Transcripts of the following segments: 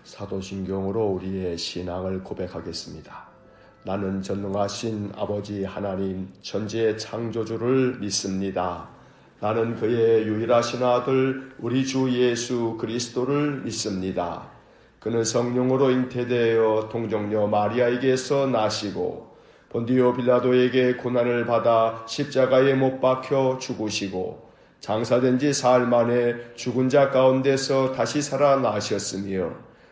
사도신경으로 우리의 신앙을 고백하겠습니다. 나는 전능하신 아버지 하나님 천지의 창조주를 믿습니다. 나는 그의 유일하신 아들 우리 주 예수 그리스도를 믿습니다. 그는 성령으로 잉태되어 동정녀 마리아에게서 나시고 본디오 빌라도에게 고난을 받아 십자가에 못 박혀 죽으시고 장사된 지 사흘 만에 죽은 자 가운데서 다시 살아나셨으며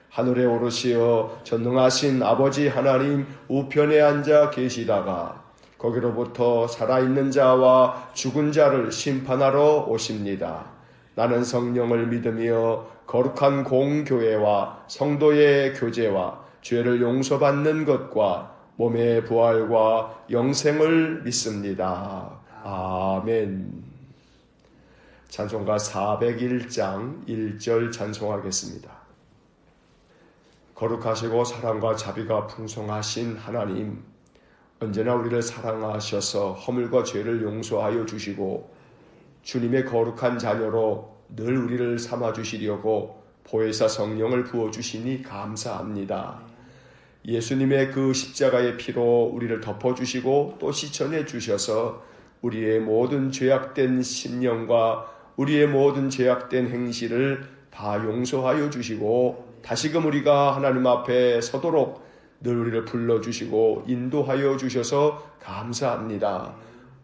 하늘에 오르시어 전능하신 아버지 하나님 우편에 앉아 계시다가 거기로부터 살아있는 자와 죽은 자를 심판하러 오십니다. 나는 성령을 믿으며 거룩한 공교회와 성도의 교제와 죄를 용서받는 것과 몸의 부활과 영생을 믿습니다. 아멘. 찬송가 401장 1절 찬송하겠습니다. 거룩하시고 사랑과 자비가 풍성하신 하나님, 언제나 우리를 사랑하셔서 허물과 죄를 용서하여 주시고 주님의 거룩한 자녀로 늘 우리를 삼아주시려고 보혜사 성령을 부어주시니 감사합니다. 예수님의 그 십자가의 피로 우리를 덮어주시고 또 씻어내 주셔서 우리의 모든 죄악된 심령과 우리의 모든 죄악된 행실을 다 용서하여 주시고 다시금 우리가 하나님 앞에 서도록 늘 우리를 불러주시고 인도하여 주셔서 감사합니다.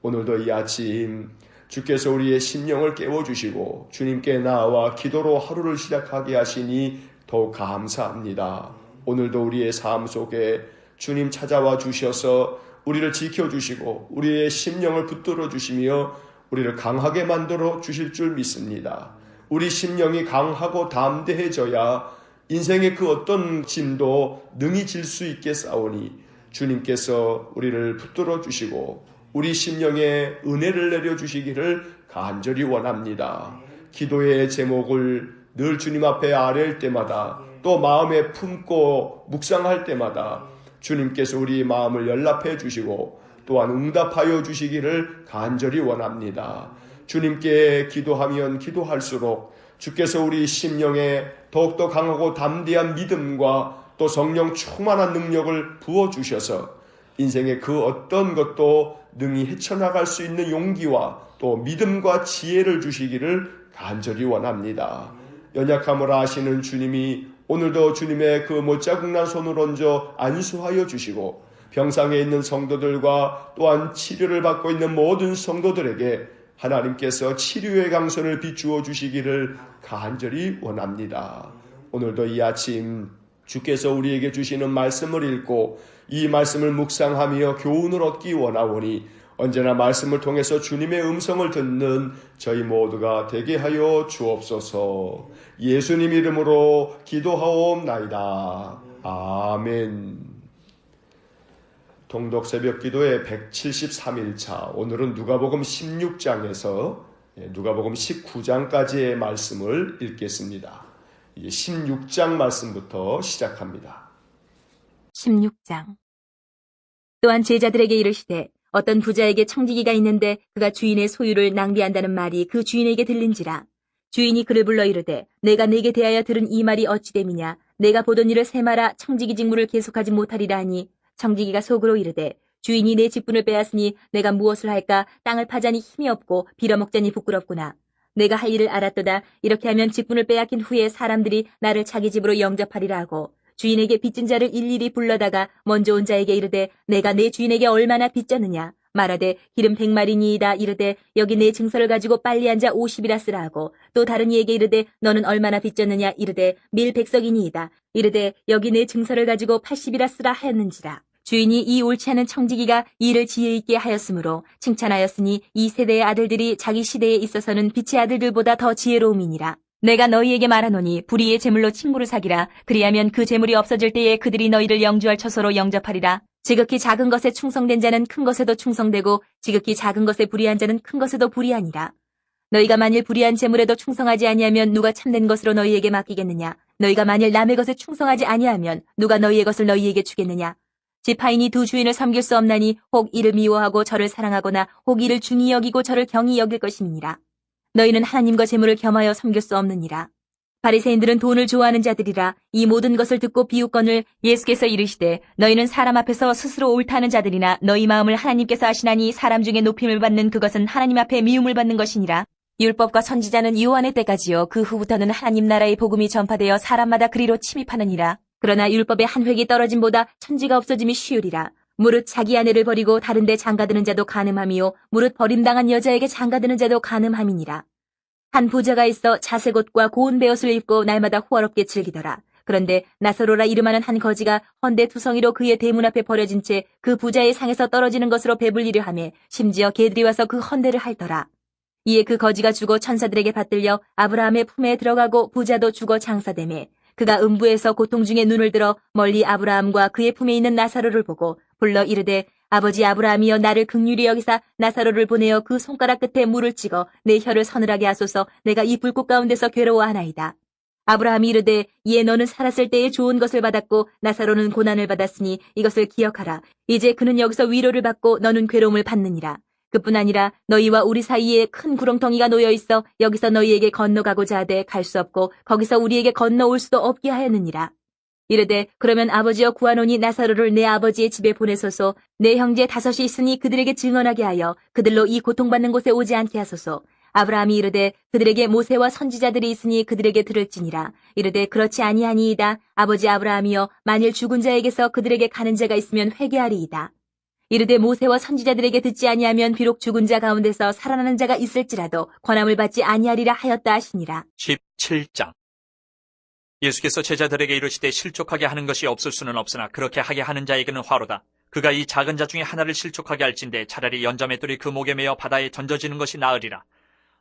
오늘도 이 아침 주께서 우리의 심령을 깨워주시고 주님께 나와 기도로 하루를 시작하게 하시니 더욱 감사합니다. 오늘도 우리의 삶 속에 주님 찾아와 주셔서 우리를 지켜주시고 우리의 심령을 붙들어 주시며 우리를 강하게 만들어 주실 줄 믿습니다. 우리 심령이 강하고 담대해져야 인생의 그 어떤 짐도 능히 질 수 있게 싸우니 주님께서 우리를 붙들어 주시고 우리 심령에 은혜를 내려주시기를 간절히 원합니다. 기도의 제목을 늘 주님 앞에 아뢰일 때마다 또 마음에 품고 묵상할 때마다 주님께서 우리 마음을 연락해 주시고 또한 응답하여 주시기를 간절히 원합니다. 주님께 기도하면 기도할수록 주께서 우리 심령에 더욱더 강하고 담대한 믿음과 또 성령 충만한 능력을 부어주셔서 인생의 그 어떤 것도 능히 헤쳐나갈 수 있는 용기와 또 믿음과 지혜를 주시기를 간절히 원합니다. 연약함을 아시는 주님이 오늘도 주님의 그 못자국난 손을 얹어 안수하여 주시고 병상에 있는 성도들과 또한 치료를 받고 있는 모든 성도들에게 하나님께서 치료의 강선을 비추어 주시기를 간절히 원합니다. 오늘도 이 아침 주께서 우리에게 주시는 말씀을 읽고 이 말씀을 묵상하며 교훈을 얻기 원하오니 언제나 말씀을 통해서 주님의 음성을 듣는 저희 모두가 되게 하여 주옵소서. 예수님 이름으로 기도하옵나이다. 아멘. 통독 새벽 기도의 173일차, 오늘은 누가복음 16장에서 누가복음 19장까지의 말씀을 읽겠습니다. 이제 16장 말씀부터 시작합니다. 16장. 또한 제자들에게 이르시되 어떤 부자에게 청지기가 있는데 그가 주인의 소유를 낭비한다는 말이 그 주인에게 들린지라. 주인이 그를 불러 이르되 내가 네게 대하여 들은 이 말이 어찌 됨이냐. 내가 보던 일을 세마라 청지기 직무를 계속하지 못하리라 하니 청지기가 속으로 이르되 주인이 내 직분을 빼앗으니 내가 무엇을 할까. 땅을 파자니 힘이 없고 빌어먹자니 부끄럽구나. 내가 할 일을 알았도다. 이렇게 하면 직분을 빼앗긴 후에 사람들이 나를 자기 집으로 영접하리라 하고 주인에게 빚진 자를 일일이 불러다가 먼저 온 자에게 이르되 내가 내 주인에게 얼마나 빚졌느냐. 말하되 기름 100마리니이다. 이르되 여기 내 증서를 가지고 빨리 앉아 50이라 쓰라 하고 또 다른 이에게 이르되 너는 얼마나 빚졌느냐. 이르되 밀 100석이니이다. 이르되 여기 내 증서를 가지고 80이라 쓰라 하였는지라. 주인이 이 옳지 않은 청지기가 일을 지혜 있게 하였으므로 칭찬하였으니 이 세대의 아들들이 자기 시대에 있어서는 빛의 아들들보다 더 지혜로움이니라. 내가 너희에게 말하노니 불의의 재물로 친구를 사기라. 그리하면 그 재물이 없어질 때에 그들이 너희를 영주할 처소로 영접하리라. 지극히 작은 것에 충성된 자는 큰 것에도 충성되고 지극히 작은 것에 불의한 자는 큰 것에도 불의하니라. 너희가 만일 불의한 재물에도 충성하지 아니하면 누가 참된 것으로 너희에게 맡기겠느냐. 너희가 만일 남의 것에 충성하지 아니하면 누가 너희의 것을 너희에게 주겠느냐. 지파인이 두 주인을 섬길 수 없나니 혹 이를 미워하고 저를 사랑하거나 혹 이를 중히 여기고 저를 경히 여길 것임이니라. 너희는 하나님과 재물을 겸하여 섬길 수 없느니라. 바리새인들은 돈을 좋아하는 자들이라. 이 모든 것을 듣고 비웃거늘 예수께서 이르시되 너희는 사람 앞에서 스스로 옳다는 자들이나 너희 마음을 하나님께서 아시나니 사람 중에 높임을 받는 그것은 하나님 앞에 미움을 받는 것이니라. 율법과 선지자는 요한의 때까지요 그 후부터는 하나님 나라의 복음이 전파되어 사람마다 그리로 침입하느니라. 그러나 율법의 한 획이 떨어짐보다 천지가 없어짐이 쉬우리라. 무릇 자기 아내를 버리고 다른 데 장가드는 자도 간음함이요 무릇 버림당한 여자에게 장가드는 자도 간음함이니라. 한 부자가 있어 자색 옷과 고운 베옷을 입고 날마다 호화롭게 즐기더라. 그런데 나사로라 이름하는 한 거지가 헌데 투성이로 그의 대문 앞에 버려진 채 그 부자의 상에서 떨어지는 것으로 배불리려 하며 심지어 개들이 와서 그 헌데를 핥더라. 이에 그 거지가 죽어 천사들에게 받들려 아브라함의 품에 들어가고 부자도 죽어 장사되매 그가 음부에서 고통 중에 눈을 들어 멀리 아브라함과 그의 품에 있는 나사로를 보고 불러 이르되 아버지 아브라함이여 나를 긍휼히 여기사 나사로를 보내어 그 손가락 끝에 물을 찍어 내 혀를 서늘하게 하소서 내가 이 불꽃 가운데서 괴로워하나이다. 아브라함이 이르되 이에 너는 살았을 때에 좋은 것을 받았고 나사로는 고난을 받았으니 이것을 기억하라. 이제 그는 여기서 위로를 받고 너는 괴로움을 받느니라. 그뿐 아니라 너희와 우리 사이에 큰 구렁텅이가 놓여 있어 여기서 너희에게 건너가고자 하되 갈 수 없고 거기서 우리에게 건너올 수도 없게 하였느니라. 이르되 그러면 아버지여 구하노니 나사로를 내 아버지의 집에 보내소서. 내 형제 5이 있으니 그들에게 증언하게 하여 그들로 이 고통받는 곳에 오지 않게 하소서. 아브라함이 이르되 그들에게 모세와 선지자들이 있으니 그들에게 들을지니라. 이르되 그렇지 아니하니이다. 아버지 아브라함이여 만일 죽은 자에게서 그들에게 가는 자가 있으면 회개하리이다. 이르되 모세와 선지자들에게 듣지 아니하면 비록 죽은 자 가운데서 살아나는 자가 있을지라도 권함을 받지 아니하리라 하였다 하시니라. 17장. 예수께서 제자들에게 이르시되 실족하게 하는 것이 없을 수는 없으나 그렇게 하게 하는 자에게는 화로다. 그가 이 작은 자 중에 하나를 실족하게 할진대 차라리 연자맷돌이 그 목에 매어 바다에 던져지는 것이 나으리라.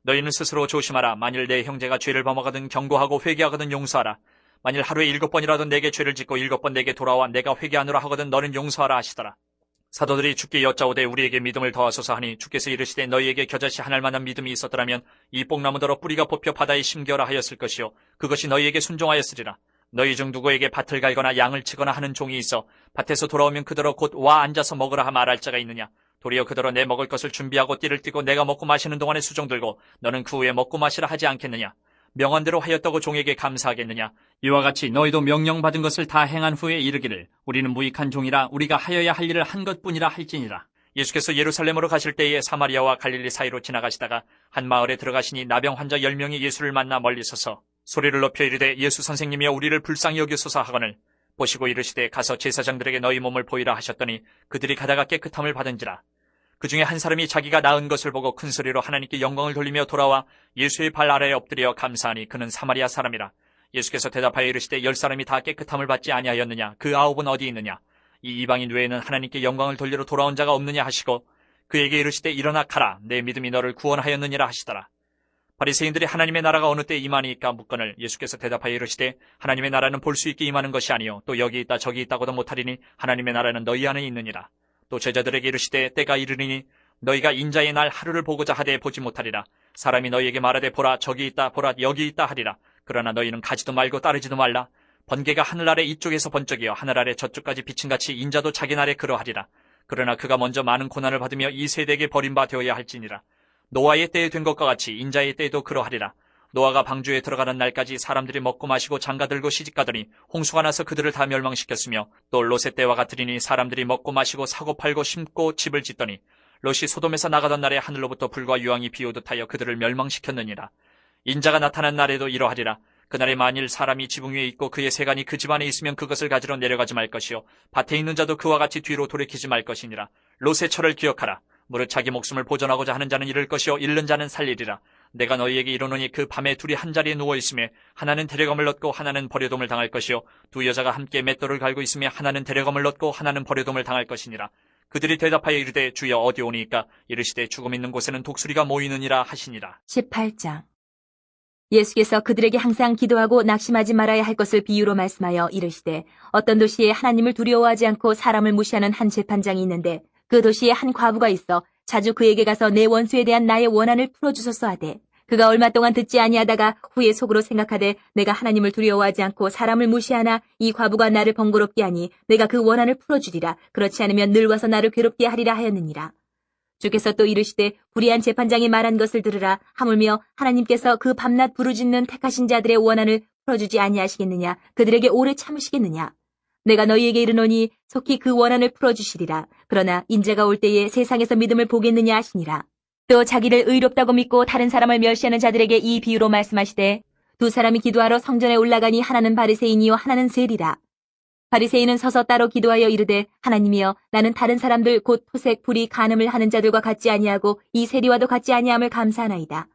너희는 스스로 조심하라. 만일 내 형제가 죄를 범하거든 경고하고 회개하거든 용서하라. 만일 하루에 7번이라도 내게 죄를 짓고 7번 내게 돌아와 내가 회개하노라 하거든 너는 용서하라 하시더라. 사도들이 주께 여짜오되 우리에게 믿음을 더하소서 하니 주께서 이르시되 너희에게 겨자씨 하나일 만한 믿음이 있었더라면 이 뽕나무더러 뿌리가 뽑혀 바다에 심겨라 하였을 것이요 그것이 너희에게 순종하였으리라. 너희 중 누구에게 밭을 갈거나 양을 치거나 하는 종이 있어 밭에서 돌아오면 그더러 곧 와 앉아서 먹으라 하 말할 자가 있느냐. 도리어 그더러 내 먹을 것을 준비하고 띠를 띠고 내가 먹고 마시는 동안에 수종 들고 너는 그 후에 먹고 마시라 하지 않겠느냐. 명한대로 하였다고 종에게 감사하겠느냐. 이와 같이 너희도 명령받은 것을 다 행한 후에 이르기를 우리는 무익한 종이라 우리가 하여야 할 일을 한 것뿐이라 할지니라. 예수께서 예루살렘으로 가실 때에 사마리아와 갈릴리 사이로 지나가시다가 한 마을에 들어가시니 나병 환자 10명이 예수를 만나 멀리 서서 소리를 높여 이르되 예수 선생님이여 우리를 불쌍히 여기소서 하거늘 보시고 이르시되 가서 제사장들에게 너희 몸을 보이라 하셨더니 그들이 가다가 깨끗함을 받은지라. 그 중에 한 사람이 자기가 나은 것을 보고 큰 소리로 하나님께 영광을 돌리며 돌아와 예수의 발 아래에 엎드려 감사하니 그는 사마리아 사람이라. 예수께서 대답하여 이르시되 10사람이 다 깨끗함을 받지 아니하였느냐. 그 9은 어디 있느냐. 이 이방인 외에는 하나님께 영광을 돌리러 돌아온 자가 없느냐 하시고 그에게 이르시되 일어나 가라. 내 믿음이 너를 구원하였느니라 하시더라. 바리새인들이 하나님의 나라가 어느 때 임하니까 묻거늘 예수께서 대답하여 이르시되 하나님의 나라는 볼 수 있게 임하는 것이 아니요 또 여기 있다 저기 있다고도 못하리니 하나님의 나라는 너희 안에 있느니라. 또 제자들에게 이르시되 때가 이르리니 너희가 인자의 날 하루를 보고자 하되 보지 못하리라. 사람이 너희에게 말하되 보라 저기 있다 보라 여기 있다 하리라. 그러나 너희는 가지도 말고 따르지도 말라. 번개가 하늘 아래 이쪽에서 번쩍이어 하늘 아래 저쪽까지 비친같이 인자도 자기 날에 그러하리라. 그러나 그가 먼저 많은 고난을 받으며 이 세대에게 버림바 되어야 할지니라. 노아의 때에 된 것과 같이 인자의 때에도 그러하리라. 노아가 방주에 들어가는 날까지 사람들이 먹고 마시고 장가들고 시집가더니 홍수가 나서 그들을 다 멸망시켰으며 또 롯의 때와 같으리니 사람들이 먹고 마시고 사고 팔고 심고 집을 짓더니 롯이 소돔에서 나가던 날에 하늘로부터 불과 유황이 비오듯 하여 그들을 멸망시켰느니라. 인자가 나타난 날에도 이러하리라. 그날에 만일 사람이 지붕 위에 있고 그의 세간이 그 집 안에 있으면 그것을 가지러 내려가지 말 것이요 밭에 있는 자도 그와 같이 뒤로 돌이키지 말 것이니라. 롯의 철을 기억하라. 무릇 자기 목숨을 보존하고자 하는 자는 잃을 것이요 잃는 자는 살리리라. 내가 너희에게 이르노니 그 밤에 둘이 한 자리에 누워 있으며 하나는 데려감을 얻고 하나는 버려둠을 당할 것이요 두 여자가 함께 맷돌을 갈고 있으며 하나는 데려감을 얻고 하나는 버려둠을 당할 것이니라. 그들이 대답하여 이르되 주여 어디 오니까. 이르시되 죽음 있는 곳에는 독수리가 모이느니라 하시니라. 18장. 예수께서 그들에게 항상 기도하고 낙심하지 말아야 할 것을 비유로 말씀하여 이르시되 어떤 도시에 하나님을 두려워하지 않고 사람을 무시하는 한 재판장이 있는데 그 도시에 한 과부가 있어 자주 그에게 가서 내 원수에 대한 나의 원한을 풀어주소서 하되 그가 얼마 동안 듣지 아니하다가 후에 속으로 생각하되 내가 하나님을 두려워하지 않고 사람을 무시하나 이 과부가 나를 번거롭게 하니 내가 그 원한을 풀어주리라. 그렇지 않으면 늘 와서 나를 괴롭게 하리라 하였느니라. 주께서 또 이르시되 불의한 재판장이 말한 것을 들으라. 하물며 하나님께서 그 밤낮 부르짖는 택하신 자들의 원한을 풀어주지 아니하시겠느냐? 그들에게 오래 참으시겠느냐? 내가 너희에게 이르노니 속히 그 원한을 풀어주시리라. 그러나 인자가 올 때에 세상에서 믿음을 보겠느냐 하시니라. 또 자기를 의롭다고 믿고 다른 사람을 멸시하는 자들에게 이 비유로 말씀하시되 두 사람이 기도하러 성전에 올라가니 하나는 바리새인이요 하나는 세리라. 바리새인은 서서 따로 기도하여 이르되 하나님이여 나는 다른 사람들 곧 토색 불이 간음을 하는 자들과 같지 아니하고 이 세리와도 같지 아니함을 감사하나이다.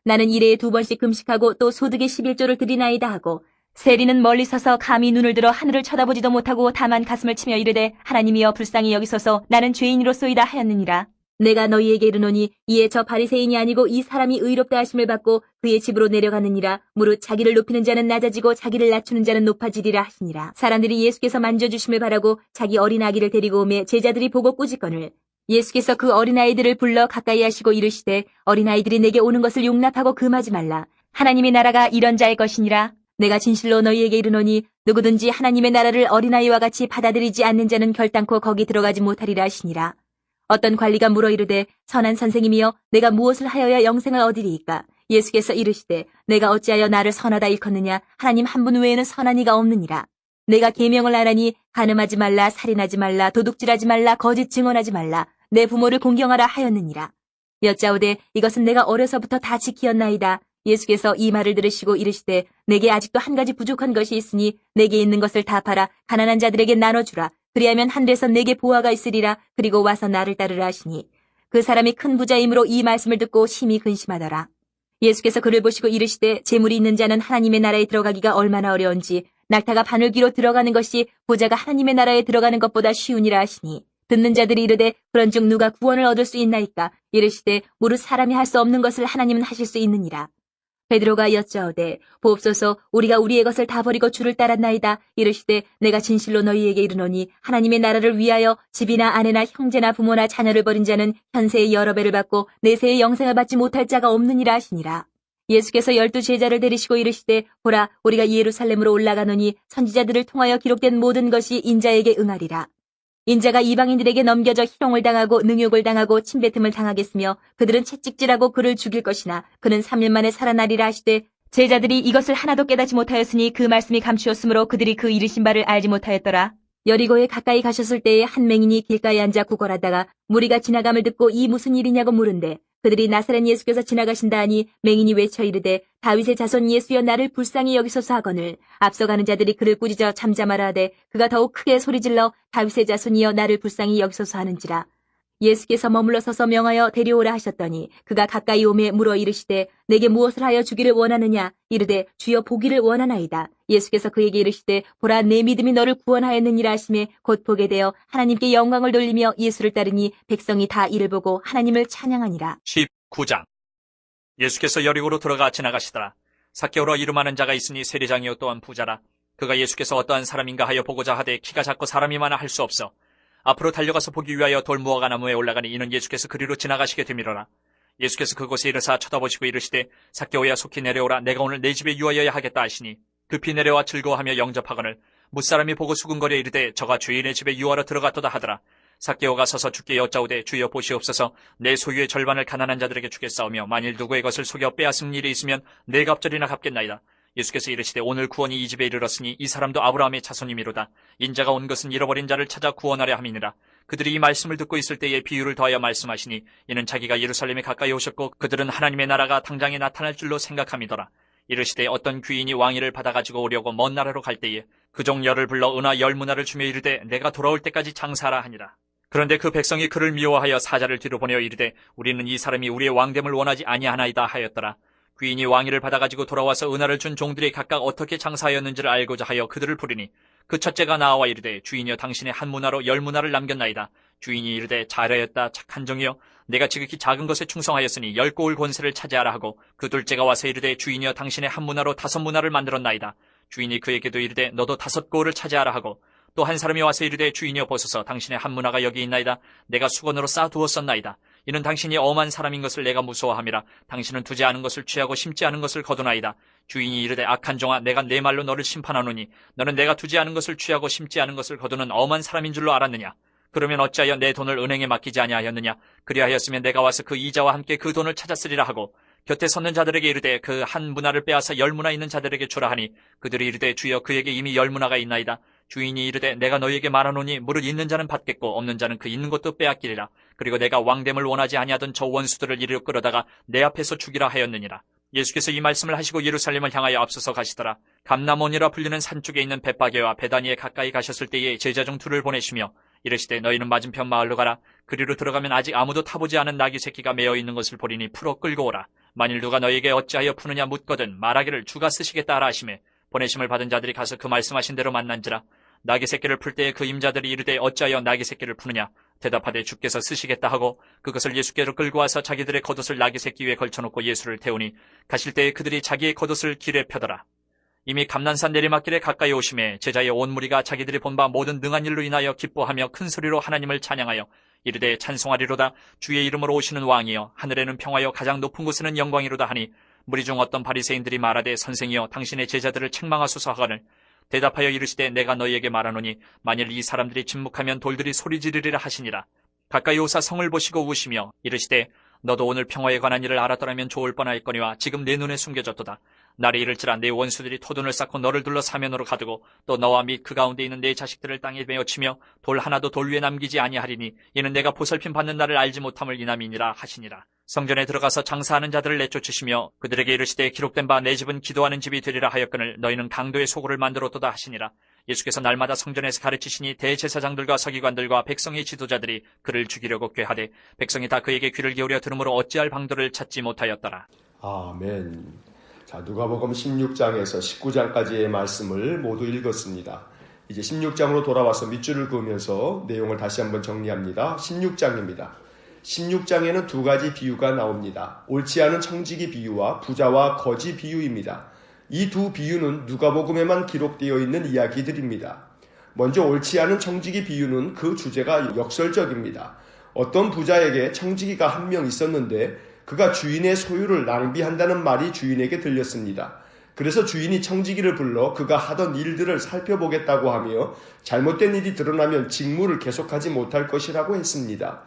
나는 일해에 2번씩 금식하고 또 소득의 11조를 드리나이다 하고 세리는 멀리 서서 감히 눈을 들어 하늘을 쳐다보지도 못하고 다만 가슴을 치며 이르되 하나님이여 불쌍히 여기소서 나는 죄인이로소이다 하였느니라. 내가 너희에게 이르노니 이에 저 바리새인이 아니고 이 사람이 의롭다 하심을 받고 그의 집으로 내려가느니라. 무릇 자기를 높이는 자는 낮아지고 자기를 낮추는 자는 높아지리라 하시니라. 사람들이 예수께서 만져주심을 바라고 자기 어린 아기를 데리고 오매 제자들이 보고 꾸짖거늘 예수께서 그 어린아이들을 불러 가까이 하시고 이르시되 어린아이들이 내게 오는 것을 용납하고 금하지 말라. 하나님의 나라가 이런 자의 것이니라. 내가 진실로 너희에게 이르노니 누구든지 하나님의 나라를 어린아이와 같이 받아들이지 않는 자는 결단코 거기 들어가지 못하리라 하시니라. 어떤 관리가 물어 이르되 선한 선생님이여 내가 무엇을 하여야 영생을 얻으리이까? 예수께서 이르시되 내가 어찌하여 나를 선하다 일컫느냐? 하나님 한 분 외에는 선한 이가 없느니라. 내가 계명을 하라니 간음하지 말라, 살인하지 말라, 도둑질하지 말라, 거짓 증언하지 말라, 내 부모를 공경하라 하였느니라. 여짜오되 이것은 내가 어려서부터 다 지키었나이다. 예수께서 이 말을 들으시고 이르시되 내게 아직도 한 가지 부족한 것이 있으니 내게 있는 것을 다 팔아 가난한 자들에게 나눠주라. 그리하면 하늘에서 내게 보화가 있으리라. 그리고 와서 나를 따르라 하시니 그 사람이 큰 부자이므로 이 말씀을 듣고 심히 근심하더라. 예수께서 그를 보시고 이르시되 재물이 있는 자는 하나님의 나라에 들어가기가 얼마나 어려운지 낙타가 바늘귀로 들어가는 것이 부자가 하나님의 나라에 들어가는 것보다 쉬우니라 하시니 듣는 자들이 이르되 그런즉 누가 구원을 얻을 수 있나이까? 이르시되 무릇 사람이 할 수 없는 것을 하나님은 하실 수 있느니라. 베드로가 여짜오되 보옵소서 우리가 우리의 것을 다 버리고 주를 따랐나이다. 이르시되 내가 진실로 너희에게 이르노니 하나님의 나라를 위하여 집이나 아내나 형제나 부모나 자녀를 버린 자는 현세의 여러 배를 받고 내세의 영생을 받지 못할 자가 없느니라 하시니라. 예수께서 12 제자를 데리시고 이르시되 보라 우리가 예루살렘으로 올라가노니 선지자들을 통하여 기록된 모든 것이 인자에게 응하리라. 인자가 이방인들에게 넘겨져 희롱을 당하고 능욕을 당하고 침뱉음을 당하겠으며 그들은 채찍질하고 그를 죽일 것이나 그는 3일 만에 살아나리라 하시되 제자들이 이것을 하나도 깨닫지 못하였으니 그 말씀이 감추었으므로 그들이 그 이르신 바를 알지 못하였더라. 여리고에 가까이 가셨을 때에 한 맹인이 길가에 앉아 구걸하다가 무리가 지나감을 듣고 이 무슨 일이냐고 물은데 그들이 나사렛 예수께서 지나가신다 하니 맹인이 외쳐 이르되 다윗의 자손 예수여 나를 불쌍히 여기소서 하거늘 앞서가는 자들이 그를 꾸짖어 잠잠하라 하되 그가 더욱 크게 소리질러 다윗의 자손이여 나를 불쌍히 여기소서 하는지라. 예수께서 머물러 서서 명하여 데려오라 하셨더니 그가 가까이 오매 물어 이르시되 내게 무엇을 하여 주기를 원하느냐? 이르되 주여 보기를 원하나이다. 예수께서 그에게 이르시되 보라 내 믿음이 너를 구원하였느니라 하시매 곧 보게 되어 하나님께 영광을 돌리며 예수를 따르니 백성이 다 이를 보고 하나님을 찬양하니라. 19장. 예수께서 여리고로 들어가 지나가시더라. 삭개오라 이름하는 자가 있으니 세리장이요 또한 부자라. 그가 예수께서 어떠한 사람인가 하여 보고자 하되 키가 작고 사람이 많아 할 수 없어 앞으로 달려가서 보기 위하여 돌무화과 나무에 올라가니 이는 예수께서 그리로 지나가시게 되밀어라. 예수께서 그곳에 이르사 쳐다보시고 이르시되 삭개오야 속히 내려오라. 내가 오늘 내 집에 유하여야 하겠다 하시니 급히 내려와 즐거워하며 영접하거늘 무사람이 보고 수군거려 이르되 저가 주인의 집에 유하러 들어갔도다 하더라. 삭개오가 서서 주께 여짜오되 주여 보시옵소서 내 소유의 절반을 가난한 자들에게 주겠사오며 만일 누구의 것을 속여 빼앗은 일이 있으면 네 갑절이나 갚겠나이다. 예수께서 이르시되 오늘 구원이 이 집에 이르렀으니 이 사람도 아브라함의 자손이미로다. 인자가 온 것은 잃어버린 자를 찾아 구원하려 함이니라. 그들이 이 말씀을 듣고 있을 때에 비유를 더하여 말씀하시니 이는 자기가 예루살렘에 가까이 오셨고 그들은 하나님의 나라가 당장에 나타날 줄로 생각함이더라. 이르시되 어떤 귀인이 왕위를 받아가지고 오려고 먼 나라로 갈 때에 그종 열을 불러 은하 10문화를 주며 이르되 내가 돌아올 때까지 장사하라 하니라. 그런데 그 백성이 그를 미워하여 사자를 뒤로 보내어 이르되 우리는 이 사람이 우리의 왕됨을 원하지 아니하나이다 하였더라. 귀인이 왕위를 받아가지고 돌아와서 은하를 준 종들이 각각 어떻게 장사하였는지를 알고자 하여 그들을 부르니 그 첫째가 나와 이르되 주인이여 당신의 한 문화로 10문화를 남겼나이다. 주인이 이르되 잘하였다 착한 종이여 내가 지극히 작은 것에 충성하였으니 10고을 권세를 차지하라 하고 그 둘째가 와서 이르되 주인이여 당신의 한 문화로 5문화를 만들었나이다. 주인이 그에게도 이르되 너도 5고을을 차지하라 하고 또 한 사람이 와서 이르되 주인이여 보소서 당신의 한 문화가 여기 있나이다. 내가 수건으로 쌓아두었었나이다. 이는 당신이 엄한 사람인 것을 내가 무서워함이라. 당신은 두지 않은 것을 취하고 심지 않은 것을 거두나이다. 주인이 이르되 악한 종아 내가 내 말로 너를 심판하노니 너는 내가 두지 않은 것을 취하고 심지 않은 것을 거두는 엄한 사람인 줄로 알았느냐. 그러면 어찌하여 내 돈을 은행에 맡기지 아니하였느냐. 그리하였으면 내가 와서 그 이자와 함께 그 돈을 찾았으리라 하고 곁에 섰는 자들에게 이르되 그 한 문화를 빼앗아 10문화 있는 자들에게 주라 하니 그들이 이르되 주여 그에게 이미 10문화가 있나이다. 주인이 이르되 내가 너희에게 말하노니 무릇 있는 자는 받겠고 없는 자는 그 있는 것도 빼앗기리라. 그리고 내가 왕됨을 원하지 아니하던 저 원수들을 이리로 끌어다가 내 앞에서 죽이라 하였느니라. 예수께서 이 말씀을 하시고 예루살렘을 향하여 앞서서 가시더라. 감람원이라 불리는 산 쪽에 있는 벳바게와 베다니에 가까이 가셨을 때에 제자 중 둘을 보내시며 이르시되 너희는 맞은편 마을로 가라. 그리로 들어가면 아직 아무도 타보지 않은 나귀 새끼가 메어 있는 것을 보리니 풀어 끌고 오라. 만일 누가 너희에게 어찌하여 푸느냐 묻거든 말하기를 주가 쓰시겠다 하라 하시매 보내심을 받은 자들이 가서 그 말씀하신 대로 만난지라. 나귀 새끼를 풀 때에 그 임자들이 이르되 어찌하여 나귀 새끼를 푸느냐. 대답하되 주께서 쓰시겠다 하고 그것을 예수께로 끌고 와서 자기들의 겉옷을 나귀 새끼 위에 걸쳐놓고 예수를 태우니 가실 때에 그들이 자기의 겉옷을 길에 펴더라. 이미 감난산 내리막길에 가까이 오심에 제자의 온 무리가 자기들이 본 바 모든 능한 일로 인하여 기뻐하며 큰 소리로 하나님을 찬양하여 이르되 찬송하리로다. 주의 이름으로 오시는 왕이여 하늘에는 평화여 가장 높은 곳에는 영광이로다 하니 무리 중 어떤 바리새인들이 말하되 선생이여 당신의 제자들을 책망하소서 하거늘 대답하여 이르시되 내가 너희에게 말하노니 만일 이 사람들이 침묵하면 돌들이 소리 지르리라 하시니라. 가까이 오사 성을 보시고 우시며 이르시되 너도 오늘 평화에 관한 일을 알았더라면 좋을 뻔하였거니와 지금 내 눈에 숨겨졌도다. 날이 이를지라 내 원수들이 토둔을 쌓고 너를 둘러 사면으로 가두고 또 너와 및 그 가운데 있는 내 자식들을 땅에 메어치며 돌 하나도 돌 위에 남기지 아니하리니 이는 내가 보살핌 받는 날을 알지 못함을 인함이니라 하시니라. 성전에 들어가서 장사하는 자들을 내쫓으시며 그들에게 이르시되 기록된 바 내 집은 기도하는 집이 되리라 하였거늘 너희는 강도의 소굴을 만들었도다 하시니라. 예수께서 날마다 성전에서 가르치시니 대제사장들과 서기관들과 백성의 지도자들이 그를 죽이려고 꾀하되 백성이 다 그에게 귀를 기울여 들으므로 어찌할 방도를 찾지 못하였더라. 아멘. 자, 누가복음 16장에서 19장까지의 말씀을 모두 읽었습니다. 이제 16장으로 돌아와서 밑줄을 그으면서 내용을 다시 한번 정리합니다. 16장입니다. 16장에는 두 가지 비유가 나옵니다. 옳지 않은 청지기 비유와 부자와 거지 비유입니다. 이 두 비유는 누가복음에만 기록되어 있는 이야기들입니다. 먼저 옳지 않은 청지기 비유는 그 주제가 역설적입니다. 어떤 부자에게 청지기가 한 명 있었는데 그가 주인의 소유를 낭비한다는 말이 주인에게 들렸습니다. 그래서 주인이 청지기를 불러 그가 하던 일들을 살펴보겠다고 하며 잘못된 일이 드러나면 직무를 계속하지 못할 것이라고 했습니다.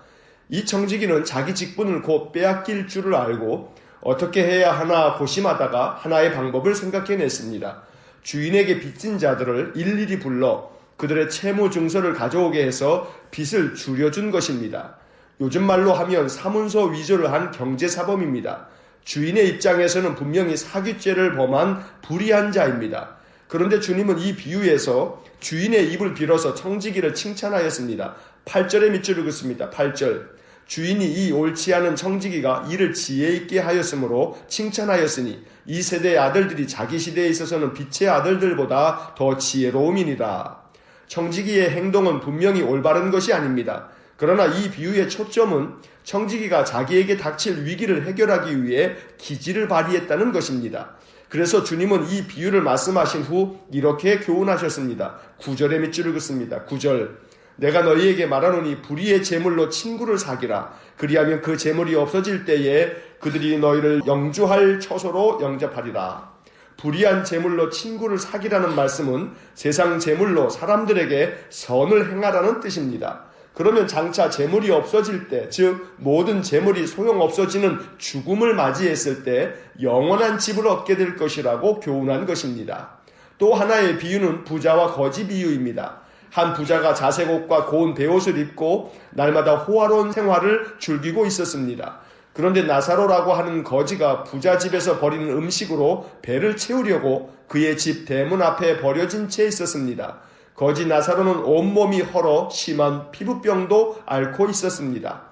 이 청지기는 자기 직분을 곧 빼앗길 줄을 알고 어떻게 해야 하나 고심하다가 하나의 방법을 생각해냈습니다. 주인에게 빚진 자들을 일일이 불러 그들의 채무 증서를 가져오게 해서 빚을 줄여준 것입니다. 요즘 말로 하면 사문서 위조를 한 경제사범입니다. 주인의 입장에서는 분명히 사기죄를 범한 불의한 자입니다. 그런데 주님은 이 비유에서 주인의 입을 빌어서 청지기를 칭찬하였습니다. 8절의 밑줄을 긋습니다. 8절. 주인이 이 옳지 않은 청지기가 이를 지혜 있게 하였으므로 칭찬하였으니 이 세대의 아들들이 자기 시대에 있어서는 빛의 아들들보다 더 지혜로움이니라. 청지기의 행동은 분명히 올바른 것이 아닙니다. 그러나 이 비유의 초점은 청지기가 자기에게 닥칠 위기를 해결하기 위해 기지를 발휘했다는 것입니다. 그래서 주님은 이 비유를 말씀하신 후 이렇게 교훈하셨습니다. 9절의 밑줄을 긋습니다. 9절. 내가 너희에게 말하노니 불의의 재물로 친구를 사기라. 그리하면 그 재물이 없어질 때에 그들이 너희를 영주할 처소로 영접하리라. 불의한 재물로 친구를 사기라는 말씀은 세상 재물로 사람들에게 선을 행하라는 뜻입니다. 그러면 장차 재물이 없어질 때, 즉 모든 재물이 소용없어지는 죽음을 맞이했을 때 영원한 집을 얻게 될 것이라고 교훈한 것입니다. 또 하나의 비유는 부자와 거지 비유입니다. 한 부자가 자색 옷과 고운 베옷을 입고 날마다 호화로운 생활을 즐기고 있었습니다. 그런데 나사로라고 하는 거지가 부자 집에서 버리는 음식으로 배를 채우려고 그의 집 대문 앞에 버려진 채 있었습니다. 거지 나사로는 온몸이 헐어 심한 피부병도 앓고 있었습니다.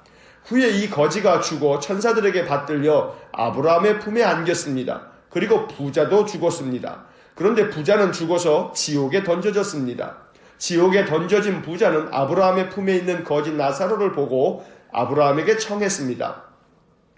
후에 이 거지가 죽어 천사들에게 받들려 아브라함의 품에 안겼습니다. 그리고 부자도 죽었습니다. 그런데 부자는 죽어서 지옥에 던져졌습니다. 지옥에 던져진 부자는 아브라함의 품에 있는 거지 나사로를 보고 아브라함에게 청했습니다.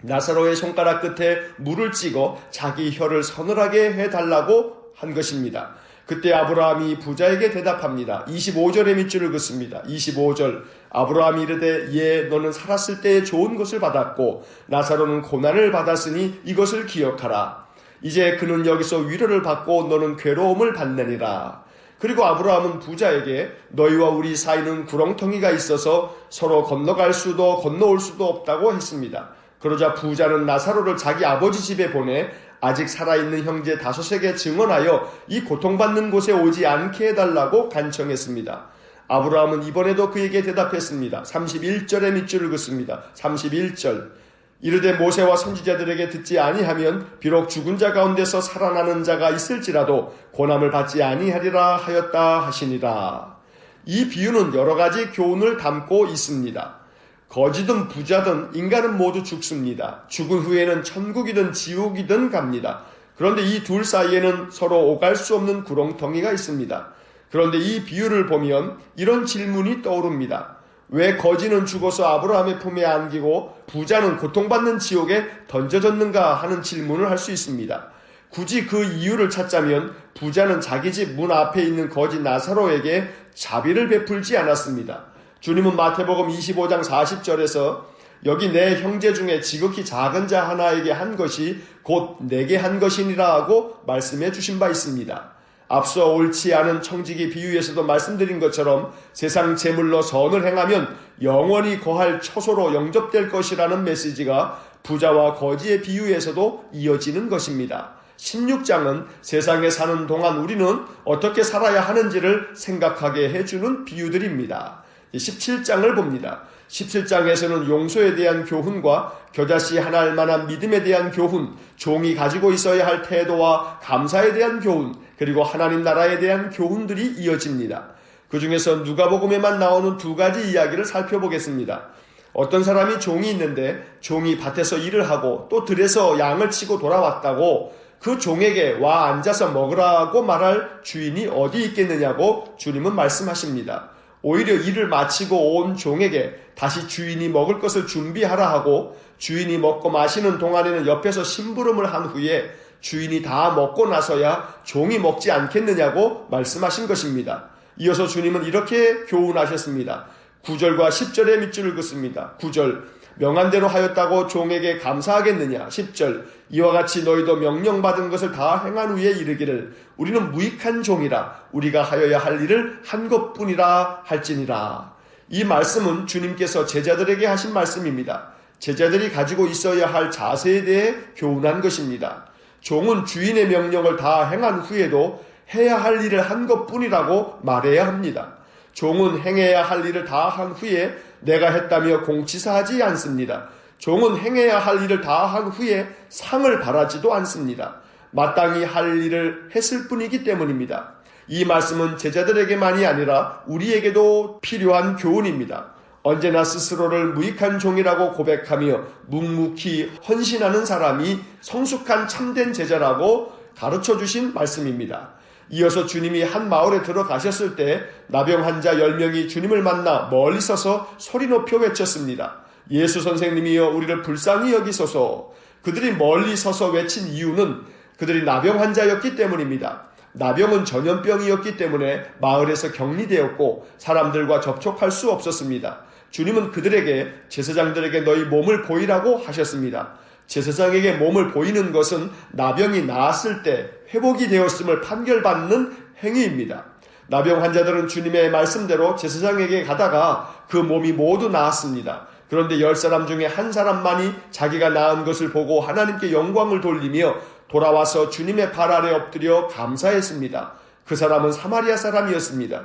나사로의 손가락 끝에 물을 찍어 자기 혀를 서늘하게 해달라고 한 것입니다. 그때 아브라함이 부자에게 대답합니다. 25절의 밑줄을 긋습니다. 25절. 아브라함이 이르되 예, 너는 살았을 때에 좋은 것을 받았고 나사로는 고난을 받았으니 이것을 기억하라. 이제 그는 여기서 위로를 받고 너는 괴로움을 받느니라. 그리고 아브라함은 부자에게 너희와 우리 사이는 구렁텅이가 있어서 서로 건너갈 수도 건너올 수도 없다고 했습니다. 그러자 부자는 나사로를 자기 아버지 집에 보내 아직 살아있는 형제 5에게 증언하여 이 고통받는 곳에 오지 않게 해달라고 간청했습니다. 아브라함은 이번에도 그에게 대답했습니다. 31절의 밑줄을 긋습니다. 31절. 이르되 모세와 선지자들에게 듣지 아니하면 비록 죽은 자 가운데서 살아나는 자가 있을지라도 고난을 받지 아니하리라 하였다 하시니라. 이 비유는 여러 가지 교훈을 담고 있습니다. 거지든 부자든 인간은 모두 죽습니다. 죽은 후에는 천국이든 지옥이든 갑니다. 그런데 이 둘 사이에는 서로 오갈 수 없는 구렁텅이가 있습니다. 그런데 이 비유를 보면 이런 질문이 떠오릅니다. 왜 거지는 죽어서 아브라함의 품에 안기고 부자는 고통받는 지옥에 던져졌는가 하는 질문을 할 수 있습니다. 굳이 그 이유를 찾자면 부자는 자기 집 문 앞에 있는 거지 나사로에게 자비를 베풀지 않았습니다. 주님은 마태복음 25장 40절에서 여기 내 형제 중에 지극히 작은 자 하나에게 한 것이 곧 내게 한 것이니라 하고 말씀해 주신 바 있습니다. 앞서 옳지 않은 청지기 비유에서도 말씀드린 것처럼 세상 제물로 선을 행하면 영원히 거할 처소로 영접될 것이라는 메시지가 부자와 거지의 비유에서도 이어지는 것입니다. 16장은 세상에 사는 동안 우리는 어떻게 살아야 하는지를 생각하게 해주는 비유들입니다. 17장을 봅니다. 17장에서는 용서에 대한 교훈과 겨자씨 하나할 만한 믿음에 대한 교훈, 종이 가지고 있어야 할 태도와 감사에 대한 교훈, 그리고 하나님 나라에 대한 교훈들이 이어집니다. 그 중에서 누가복음에만 나오는 2가지 이야기를 살펴보겠습니다. 어떤 사람이 종이 있는데 종이 밭에서 일을 하고 또 들에서 양을 치고 돌아왔다고 그 종에게 와 앉아서 먹으라고 말할 주인이 어디 있겠느냐고 주님은 말씀하십니다. 오히려 일을 마치고 온 종에게 다시 주인이 먹을 것을 준비하라 하고 주인이 먹고 마시는 동안에는 옆에서 심부름을 한 후에 주인이 다 먹고 나서야 종이 먹지 않겠느냐고 말씀하신 것입니다. 이어서 주님은 이렇게 교훈하셨습니다. 9절과 10절의 밑줄을 긋습니다. 9절 명한대로 하였다고 종에게 감사하겠느냐. 10절 이와 같이 너희도 명령받은 것을 다 행한 후에 이르기를 우리는 무익한 종이라 우리가 하여야 할 일을 한 것뿐이라 할지니라. 이 말씀은 주님께서 제자들에게 하신 말씀입니다. 제자들이 가지고 있어야 할 자세에 대해 교훈한 것입니다. 종은 주인의 명령을 다 행한 후에도 해야 할 일을 한 것뿐이라고 말해야 합니다. 종은 행해야 할 일을 다 한 후에 내가 했다며 공치사하지 않습니다. 종은 행해야 할 일을 다 한 후에 상을 바라지도 않습니다. 마땅히 할 일을 했을 뿐이기 때문입니다. 이 말씀은 제자들에게만이 아니라 우리에게도 필요한 교훈입니다. 언제나 스스로를 무익한 종이라고 고백하며 묵묵히 헌신하는 사람이 성숙한 참된 제자라고 가르쳐 주신 말씀입니다. 이어서 주님이 한 마을에 들어가셨을 때 나병 환자 10명이 주님을 만나 멀리 서서 소리 높여 외쳤습니다. 예수 선생님이여 우리를 불쌍히 여기소서. 그들이 멀리 서서 외친 이유는 그들이 나병 환자였기 때문입니다. 나병은 전염병이었기 때문에 마을에서 격리되었고 사람들과 접촉할 수 없었습니다. 주님은 그들에게 제사장들에게 너희 몸을 보이라고 하셨습니다. 제사장에게 몸을 보이는 것은 나병이 나았을 때 회복이 되었음을 판결받는 행위입니다. 나병 환자들은 주님의 말씀대로 제사장에게 가다가 그 몸이 모두 나았습니다. 그런데 10사람 중에 한 사람만이 자기가 나은 것을 보고 하나님께 영광을 돌리며 돌아와서 주님의 발 아래 엎드려 감사했습니다. 그 사람은 사마리아 사람이었습니다.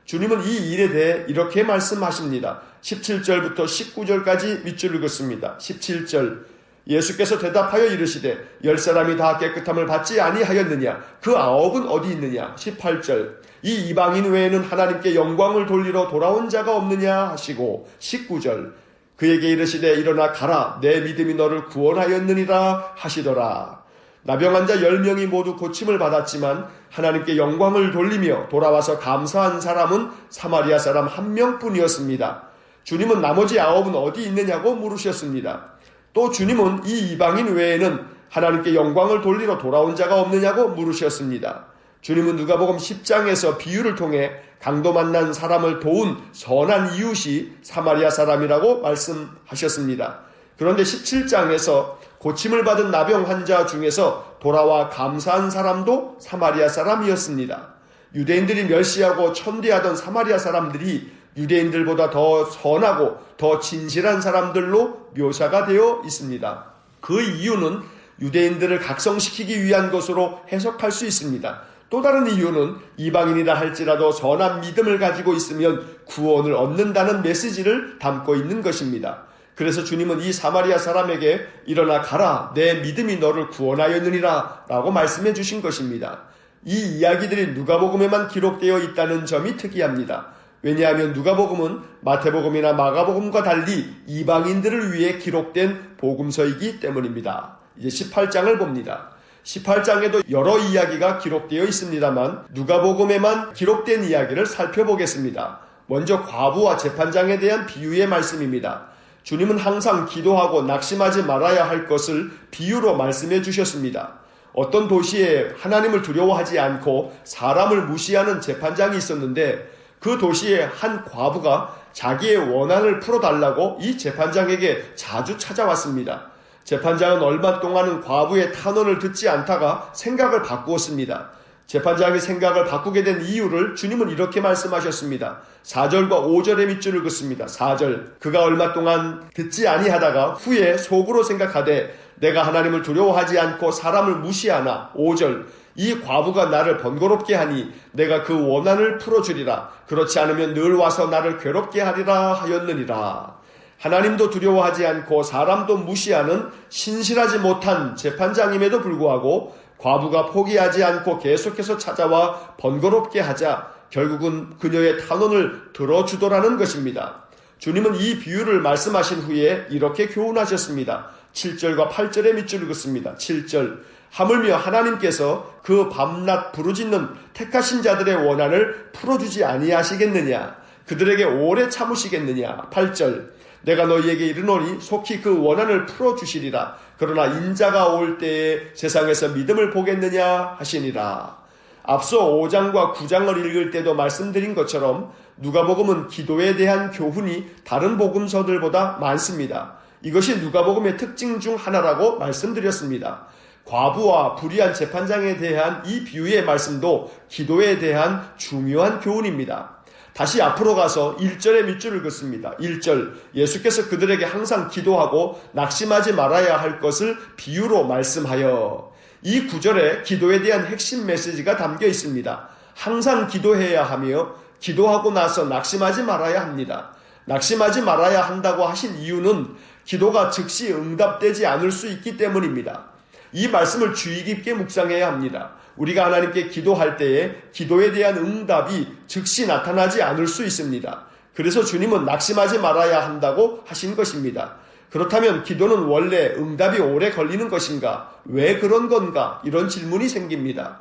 주님은 이 일에 대해 이렇게 말씀하십니다. 17절부터 19절까지 밑줄을 긋습니다. 17절 예수께서 대답하여 이르시되 10사람이 다 깨끗함을 받지 아니하였느냐? 그 9은 어디 있느냐? 18절 이 이방인 외에는 하나님께 영광을 돌리러 돌아온 자가 없느냐 하시고 19절 그에게 이르시되 일어나 가라 내 믿음이 너를 구원하였느니라 하시더라. 나병 환자 10명이 모두 고침을 받았지만 하나님께 영광을 돌리며 돌아와서 감사한 사람은 사마리아 사람 1명뿐이었습니다. 주님은 나머지 9은 어디 있느냐고 물으셨습니다. 또 주님은 이 이방인 외에는 하나님께 영광을 돌리러 돌아온 자가 없느냐고 물으셨습니다. 주님은 누가복음 10장에서 비유를 통해 강도 만난 사람을 도운 선한 이웃이 사마리아 사람이라고 말씀하셨습니다. 그런데 17장에서 고침을 받은 나병 환자 중에서 돌아와 감사한 사람도 사마리아 사람이었습니다. 유대인들이 멸시하고 천대하던 사마리아 사람들이 유대인들보다 더 선하고 더 진실한 사람들로 묘사가 되어 있습니다. 그 이유는 유대인들을 각성시키기 위한 것으로 해석할 수 있습니다. 또 다른 이유는 이방인이라 할지라도 선한 믿음을 가지고 있으면 구원을 얻는다는 메시지를 담고 있는 것입니다. 그래서 주님은 이 사마리아 사람에게 일어나 가라, 내 믿음이 너를 구원하였느니라 라고 말씀해 주신 것입니다. 이 이야기들이 누가복음에만 기록되어 있다는 점이 특이합니다. 왜냐하면 누가복음은 마태복음이나 마가복음과 달리 이방인들을 위해 기록된 복음서이기 때문입니다. 이제 18장을 봅니다. 18장에도 여러 이야기가 기록되어 있습니다만 누가복음에만 기록된 이야기를 살펴보겠습니다. 먼저 과부와 재판장에 대한 비유의 말씀입니다. 주님은 항상 기도하고 낙심하지 말아야 할 것을 비유로 말씀해 주셨습니다. 어떤 도시에 하나님을 두려워하지 않고 사람을 무시하는 재판장이 있었는데 그 도시에 한 과부가 자기의 원한을 풀어달라고 이 재판장에게 자주 찾아왔습니다. 재판장은 얼마 동안은 과부의 탄원을 듣지 않다가 생각을 바꾸었습니다. 재판장이 생각을 바꾸게 된 이유를 주님은 이렇게 말씀하셨습니다. 4절과 5절의 밑줄을 긋습니다. 4절, 그가 얼마 동안 듣지 아니하다가 후에 속으로 생각하되 내가 하나님을 두려워하지 않고 사람을 무시하나. 5절, 이 과부가 나를 번거롭게 하니 내가 그 원한을 풀어주리라. 그렇지 않으면 늘 와서 나를 괴롭게 하리라 하였느니라. 하나님도 두려워하지 않고 사람도 무시하는 신실하지 못한 재판장임에도 불구하고 과부가 포기하지 않고 계속해서 찾아와 번거롭게 하자 결국은 그녀의 탄원을 들어주더라는 것입니다. 주님은 이 비유를 말씀하신 후에 이렇게 교훈하셨습니다. 7절과 8절의 밑줄을 긋습니다. 7절, 하물며 하나님께서 그 밤낮 부르짖는 택하신 자들의 원한을 풀어주지 아니하시겠느냐? 그들에게 오래 참으시겠느냐? 8절, 내가 너희에게 이르노니 속히 그 원한을 풀어주시리라. 그러나 인자가 올 때에 세상에서 믿음을 보겠느냐 하시니라. 앞서 5장과 9장을 읽을 때도 말씀드린 것처럼 누가복음은 기도에 대한 교훈이 다른 복음서들보다 많습니다. 이것이 누가복음의 특징 중 하나라고 말씀드렸습니다. 과부와 불의한 재판장에 대한 이 비유의 말씀도 기도에 대한 중요한 교훈입니다. 다시 앞으로 가서 1절의 밑줄을 긋습니다. 1절, 예수께서 그들에게 항상 기도하고 낙심하지 말아야 할 것을 비유로 말씀하여. 이 구절에 기도에 대한 핵심 메시지가 담겨 있습니다. 항상 기도해야 하며 기도하고 나서 낙심하지 말아야 합니다. 낙심하지 말아야 한다고 하신 이유는 기도가 즉시 응답되지 않을 수 있기 때문입니다. 이 말씀을 주의 깊게 묵상해야 합니다. 우리가 하나님께 기도할 때에 기도에 대한 응답이 즉시 나타나지 않을 수 있습니다. 그래서 주님은 낙심하지 말아야 한다고 하신 것입니다. 그렇다면 기도는 원래 응답이 오래 걸리는 것인가? 왜 그런 건가? 이런 질문이 생깁니다.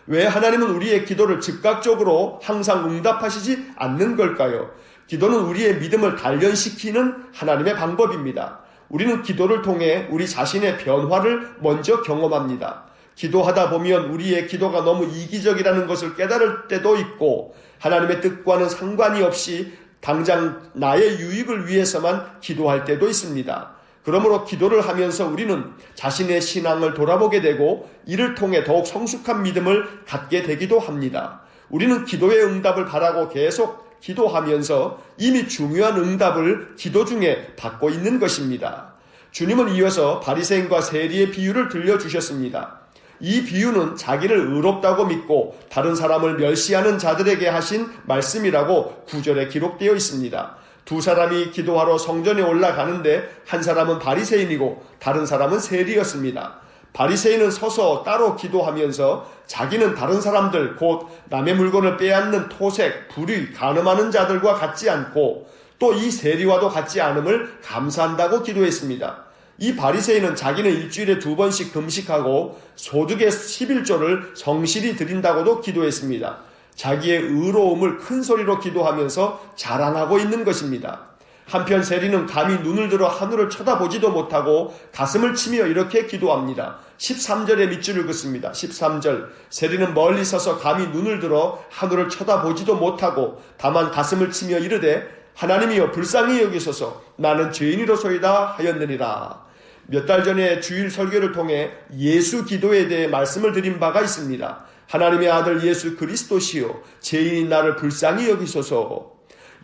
왜 하나님은 우리의 기도를 즉각적으로 항상 응답하시지 않는 걸까요? 기도는 우리의 믿음을 단련시키는 하나님의 방법입니다. 우리는 기도를 통해 우리 자신의 변화를 먼저 경험합니다. 기도하다 보면 우리의 기도가 너무 이기적이라는 것을 깨달을 때도 있고 하나님의 뜻과는 상관이 없이 당장 나의 유익을 위해서만 기도할 때도 있습니다. 그러므로 기도를 하면서 우리는 자신의 신앙을 돌아보게 되고 이를 통해 더욱 성숙한 믿음을 갖게 되기도 합니다. 우리는 기도의 응답을 바라고 계속 기도하면서 이미 중요한 응답을 기도 중에 받고 있는 것입니다. 주님은 이어서 바리새인과 세리의 비유를 들려주셨습니다. 이 비유는 자기를 의롭다고 믿고 다른 사람을 멸시하는 자들에게 하신 말씀이라고 9절에 기록되어 있습니다. 두 사람이 기도하러 성전에 올라가는데 한 사람은 바리새인이고 다른 사람은 세리였습니다. 바리새인은 서서 따로 기도하면서 자기는 다른 사람들 곧 남의 물건을 빼앗는 토색, 불의, 간음하는 자들과 같지 않고 또 이 세리와도 같지 않음을 감사한다고 기도했습니다. 이 바리새인은 자기는 일주일에 2번씩 금식하고 소득의 11조를 성실히 드린다고도 기도했습니다. 자기의 의로움을 큰 소리로 기도하면서 자랑하고 있는 것입니다. 한편 세리는 감히 눈을 들어 하늘을 쳐다보지도 못하고 가슴을 치며 이렇게 기도합니다. 13절의 밑줄을 긋습니다. 13절, 세리는 멀리 서서 감히 눈을 들어 하늘을 쳐다보지도 못하고 다만 가슴을 치며 이르되 하나님이여 불쌍히 여기소서 나는 죄인이로소이다 하였느니라. 몇 달 전에 주일 설교를 통해 예수 기도에 대해 말씀을 드린 바가 있습니다. 하나님의 아들 예수 그리스도시요 죄인인 나를 불쌍히 여기소서.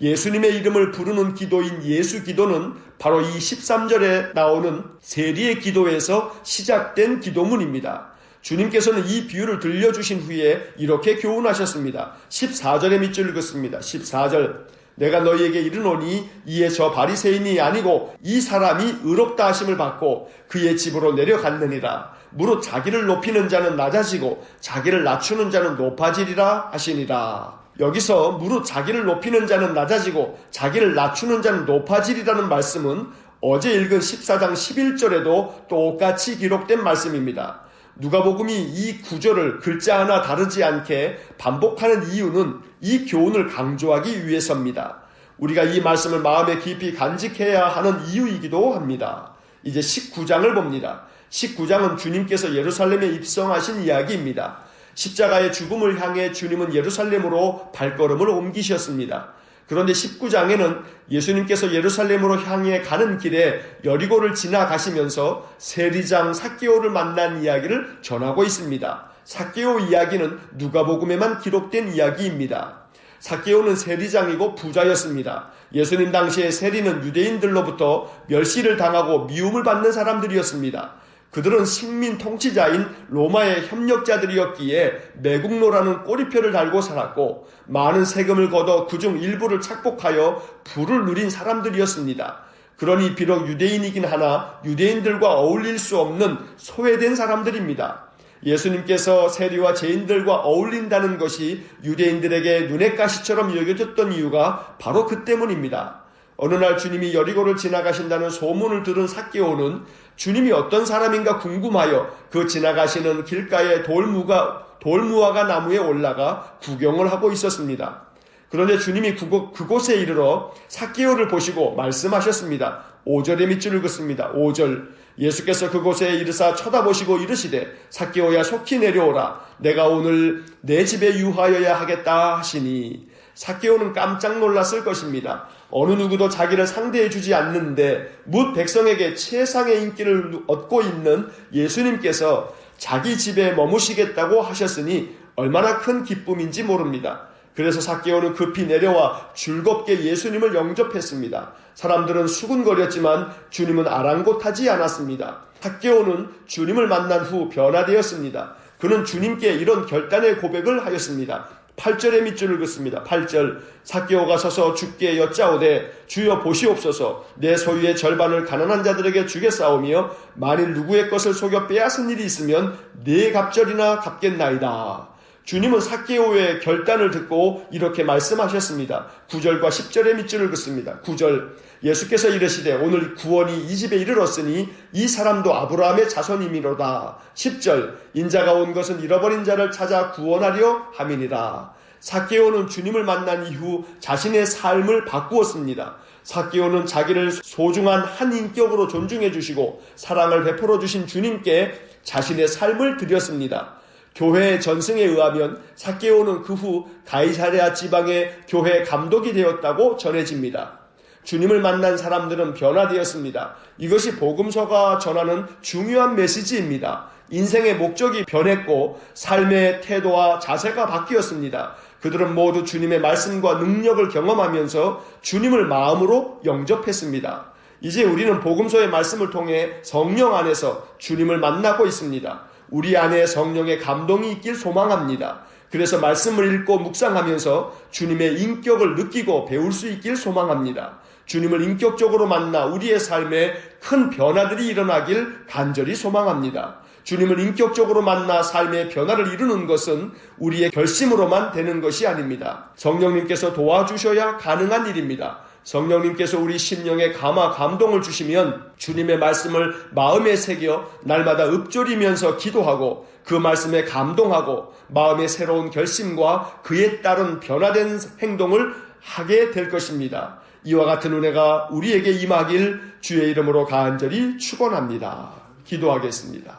예수님의 이름을 부르는 기도인 예수 기도는 바로 이 13절에 나오는 세리의 기도에서 시작된 기도문입니다. 주님께서는 이 비유를 들려주신 후에 이렇게 교훈하셨습니다. 14절의 밑줄 읽었습니다. 14절 내가 너희에게 이르노니 이에 저 바리새인이 아니고 이 사람이 의롭다 하심을 받고 그의 집으로 내려갔느니라. 무릇 자기를 높이는 자는 낮아지고 자기를 낮추는 자는 높아지리라 하시니라. 여기서 무릇 자기를 높이는 자는 낮아지고 자기를 낮추는 자는 높아지리라는 말씀은 어제 읽은 14장 11절에도 똑같이 기록된 말씀입니다. 누가복음이 이 구절을 글자 하나 다르지 않게 반복하는 이유는 이 교훈을 강조하기 위해서입니다. 우리가 이 말씀을 마음에 깊이 간직해야 하는 이유이기도 합니다. 이제 19장을 봅니다. 19장은 주님께서 예루살렘에 입성하신 이야기입니다. 십자가의 죽음을 향해 주님은 예루살렘으로 발걸음을 옮기셨습니다. 그런데 19장에는 예수님께서 예루살렘으로 향해 가는 길에 여리고를 지나가시면서 세리장 삭개오를 만난 이야기를 전하고 있습니다. 삭개오 이야기는 누가복음에만 기록된 이야기입니다. 삭개오는 세리장이고 부자였습니다. 예수님 당시에 세리는 유대인들로부터 멸시를 당하고 미움을 받는 사람들이었습니다. 그들은 식민 통치자인 로마의 협력자들이었기에 매국노라는 꼬리표를 달고 살았고 많은 세금을 걷어 그중 일부를 착복하여 부를 누린 사람들이었습니다. 그러니 비록 유대인이긴 하나 유대인들과 어울릴 수 없는 소외된 사람들입니다. 예수님께서 세리와 죄인들과 어울린다는 것이 유대인들에게 눈의 가시처럼 여겨졌던 이유가 바로 그 때문입니다. 어느 날 주님이 여리고를 지나가신다는 소문을 들은 삭개오는 주님이 어떤 사람인가 궁금하여 그 지나가시는 길가에 돌무화과 나무에 올라가 구경을 하고 있었습니다. 그런데 주님이 그곳에 이르러 삭개오를 보시고 말씀하셨습니다. 5절의 밑줄 읽었습니다. 5절 예수께서 그곳에 이르사 쳐다보시고 이르시되 삭개오야 속히 내려오라. 내가 오늘 내 집에 유하여야 하겠다 하시니 삭개오는 깜짝 놀랐을 것입니다. 어느 누구도 자기를 상대해 주지 않는데 뭇 백성에게 최상의 인기를 얻고 있는 예수님께서 자기 집에 머무시겠다고 하셨으니 얼마나 큰 기쁨인지 모릅니다. 그래서 삭개오는 급히 내려와 즐겁게 예수님을 영접했습니다. 사람들은 수군거렸지만 주님은 아랑곳하지 않았습니다. 삭개오는 주님을 만난 후 변화되었습니다. 그는 주님께 이런 결단의 고백을 하였습니다. 8절의 밑줄을 긋습니다. 8절 삭개오가 서서 주께 여짜오되 주여 보시옵소서 내 소유의 절반을 가난한 자들에게 주겠사오며 만일 누구의 것을 속여 빼앗은 일이 있으면 네 갑절이나 갚겠나이다. 주님은 삭개오의 결단을 듣고 이렇게 말씀하셨습니다. 9절과 10절의 밑줄을 긋습니다. 9절 예수께서 이르시되 오늘 구원이 이 집에 이르렀으니 이 사람도 아브라함의 자손이미로다. 10절 인자가 온 것은 잃어버린 자를 찾아 구원하려 함이니라. 삭개오는 주님을 만난 이후 자신의 삶을 바꾸었습니다. 삭개오는 자기를 소중한 한 인격으로 존중해 주시고 사랑을 베풀어 주신 주님께 자신의 삶을 드렸습니다. 교회의 전승에 의하면 삭개오는 그 후 가이사랴 지방의 교회 감독이 되었다고 전해집니다. 주님을 만난 사람들은 변화되었습니다. 이것이 복음서가 전하는 중요한 메시지입니다. 인생의 목적이 변했고 삶의 태도와 자세가 바뀌었습니다. 그들은 모두 주님의 말씀과 능력을 경험하면서 주님을 마음으로 영접했습니다. 이제 우리는 복음서의 말씀을 통해 성령 안에서 주님을 만나고 있습니다. 우리 안에 성령의 감동이 있길 소망합니다. 그래서 말씀을 읽고 묵상하면서 주님의 인격을 느끼고 배울 수 있길 소망합니다. 주님을 인격적으로 만나 우리의 삶에 큰 변화들이 일어나길 간절히 소망합니다. 주님을 인격적으로 만나 삶의 변화를 이루는 것은 우리의 결심으로만 되는 것이 아닙니다. 성령님께서 도와주셔야 가능한 일입니다. 성령님께서 우리 심령에 감화 감동을 주시면 주님의 말씀을 마음에 새겨 날마다 읊조리면서 기도하고 그 말씀에 감동하고 마음의 새로운 결심과 그에 따른 변화된 행동을 하게 될 것입니다. 이와 같은 은혜가 우리에게 임하길 주의 이름으로 간절히 축원합니다. 기도하겠습니다.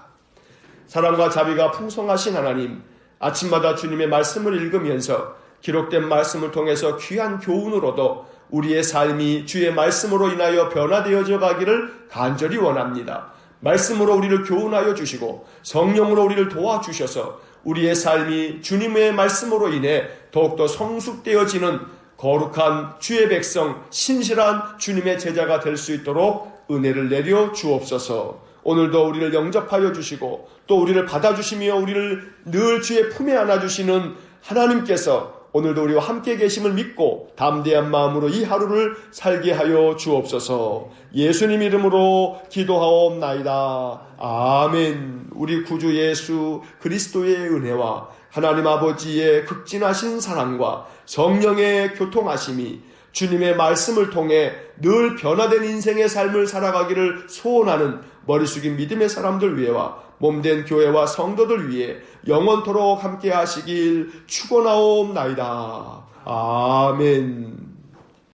사랑과 자비가 풍성하신 하나님, 아침마다 주님의 말씀을 읽으면서 기록된 말씀을 통해서 귀한 교훈을 얻어 우리의 삶이 주의 말씀으로 인하여 변화되어져 가기를 간절히 원합니다. 말씀으로 우리를 교훈하여 주시고 성령으로 우리를 도와주셔서 우리의 삶이 주님의 말씀으로 인해 더욱더 성숙되어지는 거룩한 주의 백성, 신실한 주님의 제자가 될 수 있도록 은혜를 내려 주옵소서. 오늘도 우리를 영접하여 주시고 또 우리를 받아주시며 우리를 늘 주의 품에 안아주시는 하나님께서 오늘도 우리와 함께 계심을 믿고 담대한 마음으로 이 하루를 살게 하여 주옵소서. 예수님 이름으로 기도하옵나이다. 아멘. 우리 구주 예수 그리스도의 은혜와 하나님 아버지의 극진하신 사랑과 성령의 교통하심이 주님의 말씀을 통해 늘 변화된 인생의 삶을 살아가기를 소원하는 머리 숙인 믿음의 사람들 위해와 몸된 교회와 성도들 위해 영원토록 함께 하시길 축원하옵나이다. 아멘.